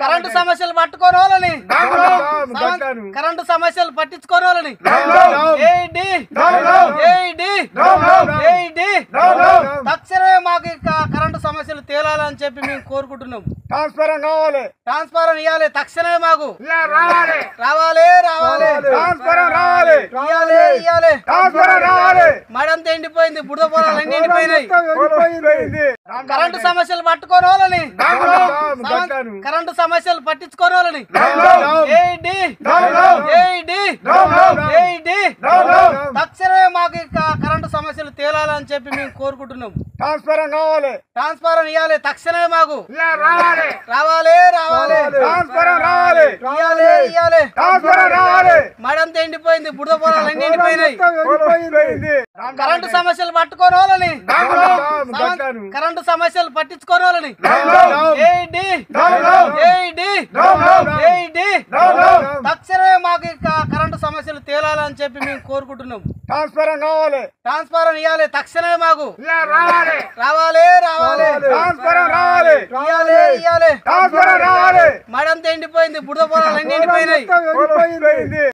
Current సమస్యలు పట్టుకోని వాళ్ళని కరెంటు సమస్యలు పట్టించుకోని వాళ్ళని తక్షణమే మాకు కరెంటు సమస్యలు తేలాలని చెప్పి మేము కోరుకుంటున్నాం. ట్రాన్స్ఫారం కావాలి, ట్రాన్స్ఫారం ఇవ్వాలి, తక్షణమే మాకు రావాలి, రావాలి రావాలి ట్రాన్స్ఫారం రావాలి, ఇవ్వాలి ఇవ్వాలి. ట్రాన్స్ఫారం రావాలి. మడంతా ఎండిపోయింది, బుడద పొలాలు అన్ని ఎండిపోయినాయి. పోయింది. కరెంటు సమస్యలు పట్టుకోని వాళ్ళని కరెంటు సమస్యలు పట్టించుకోని వాళ్ళని తక్షణమే మాకు కరెంటు సమస్యలు తేలాలని చెప్పి మేము కోరుకుంటున్నాం. ట్రాన్స్ఫారం కావాలి, ట్రాన్స్ఫారం ఇవ్వాలి, తక్షణమే మాకు రావాలి, రావాలి రావాలి ట్రాన్స్ఫారం రావాలి, ఇవ్వాలి ఇవ్వాలి. ట్రాన్స్ఫారం రావాలి. మడంతా ఎండిపోయింది, బుడద పొలాలు అన్ని ఎండిపోయినాయి. పోయింది. కరెంటు సమస్యలు పట్టుకోని వాళ్ళని కరెంటు సమస్యలు పట్టించుకోని వాళ్ళని తక్షణమే మాకు కరెంటు సమస్యలు తేలాలని చెప్పి మేము కోరుకుంటున్నాం. ట్రాన్స్ఫారం కావాలి, ట్రాన్స్ఫారం ఇవ్వాలి, తక్షణమే మాకు రావాలి, రావాలి రావాలి ట్రాన్స్ఫారం రావాలి, ఇవ్వాలి ఇవ్వాలి. ట్రాన్స్ఫారం రావాలి. మడంతా ఎండిపోయింది, బుడద పొలాలు అన్ని ఎండిపోయినాయి. పోయింది.